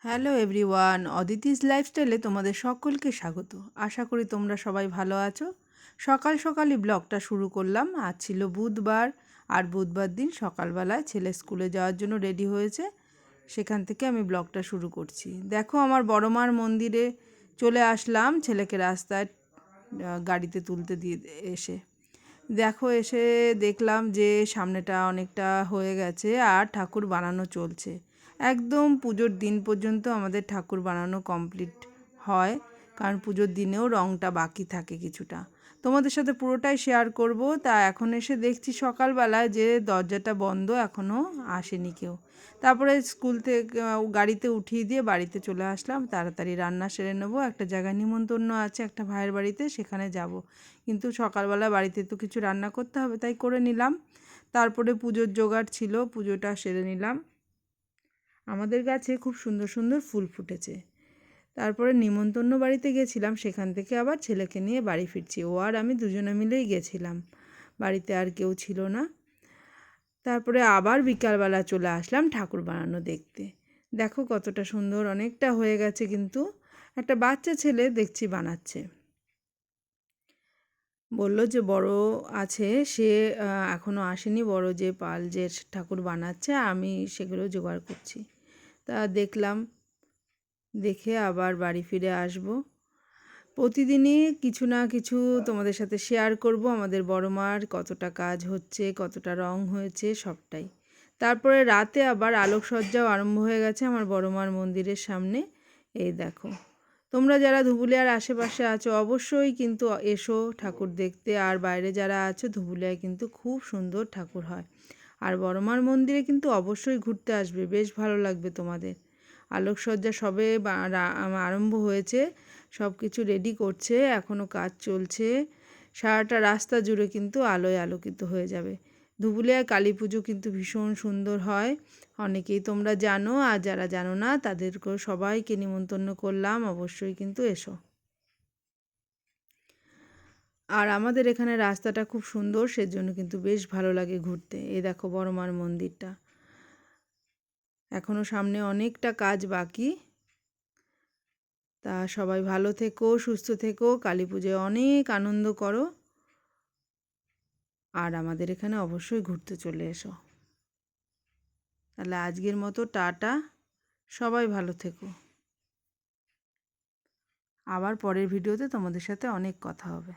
Hello everyone, Aditi's লাইফস্টাইলে তোমাদের সকলকে স্বাগত। আশা করি তোমরা সবাই ভালো আছো। সকাল সকালই ব্লগটা শুরু করলাম। আজ ছিল বুধবার, আর বুধবার দিন সকালবেলায় ছেলে স্কুলে যাওয়ার জন্য রেডি হয়েছে, সেখান থেকে আমি ব্লগটা শুরু করছি। দেখো, আমার বড় মার মন্দিরে চলে আসলাম ছেলেকে রাস্তায় গাড়িতে তুলতে দিয়ে এসে। দেখো, এসে দেখলাম যে সামনেটা অনেকটা হয়ে গেছে আর ঠাকুর বানানো চলছে। একদম পুজোর দিন পর্যন্ত আমাদের ঠাকুর বানানো কমপ্লিট হয়, কারণ পুজোর দিনেও রঙটা বাকি থাকে কিছুটা। তোমাদের সাথে পুরোটাই শেয়ার করব। তা এখন এসে দেখছি সকালবেলায় যে দরজাটা বন্ধ, এখনও আসেনি কেউ। তারপরে স্কুল থেকে গাড়িতে উঠিয়ে দিয়ে বাড়িতে চলে আসলাম। তাড়াতাড়ি রান্না সেরে নেবো, একটা জায়গায় নিমন্ত্রণ আছে একটা ভাইয়ের বাড়িতে, সেখানে যাব। কিন্তু সকালবেলা বাড়িতে তো কিছু রান্না করতে হবে, তাই করে নিলাম। তারপরে পুজোর জোগাড় ছিল, পুজোটা সেরে নিলাম। আমাদের গাছে খুব সুন্দর সুন্দর ফুল ফুটেছে। তারপরে নিমন্ত্রণ বাড়িতে গেছিলাম, সেখান থেকে আবার ছেলেকে নিয়ে বাড়ি ফিরছি। ও আর আমি দুজনে মিলেই গেছিলাম, বাড়িতে আর কেউ ছিল না। তারপরে আবার বিকালবেলা চলে আসলাম ঠাকুর বানানো দেখতে। দেখো কতটা সুন্দর, অনেকটা হয়ে গেছে, কিন্তু একটা বাচ্চা ছেলে দেখছি বানাচ্ছে। বলল যে বড় আছে, সে এখনও আসেনি, বড় যে পাল যে ঠাকুর বানাচ্ছে, আমি সেগুলো জোগাড় করছি। তা দেখলাম, দেখে আবার বাড়ি ফিরে আসব। প্রতিদিনই কিছু না কিছু তোমাদের সাথে শেয়ার করব, আমাদের বড় মার কতটা কাজ হচ্ছে, কতটা রং হয়েছে, সবটাই। তারপরে রাতে আবার আলোকসজ্জাও আরম্ভ হয়ে গেছে আমার বড় মার মন্দিরের সামনে। এই দেখো, তোমরা যারা ধুবুলিয়ার আশেপাশে আছো অবশ্যই কিন্তু এসো ঠাকুর দেখতে। আর বাইরে যারা আছো, ধুবুলিয়ায় কিন্তু খুব সুন্দর ঠাকুর হয়। আর বড় মার মন্দিরে কিন্তু অবশ্যই ঘুরতে আসবে, বেশ ভালো লাগবে তোমাদের। আলোকসজ্জা সবে আরম্ভ হয়েছে, সব কিছু রেডি করছে, এখনও কাজ চলছে। সারাটা রাস্তা জুড়ে কিন্তু আলোয় আলোকিত হয়ে যাবে। ধুবুলিয়ায় কালী পুজো কিন্তু ভীষণ সুন্দর হয়, অনেকেই তোমরা জানো, আর যারা জানো না তাদেরকেও সবাইকে নিমন্ত্রণ করলাম, অবশ্যই কিন্তু এসো। আর আমাদের এখানে রাস্তাটা খুব সুন্দর, সেজন্য কিন্তু বেশ ভালো লাগে ঘুরতে। এই দেখো বড় মার মন্দিরটা, এখনও সামনে অনেকটা কাজ বাকি। তা সবাই ভালো থেকো, সুস্থ থেকো, কালী পুজোয় অনেক আনন্দ করো, আর আমাদের এখানে অবশ্যই ঘুরতে চলে এসো। তাহলে আজকের মতো টাটা, সবাই ভালো থেকো। আবার পরের ভিডিওতে তোমাদের সাথে অনেক কথা হবে।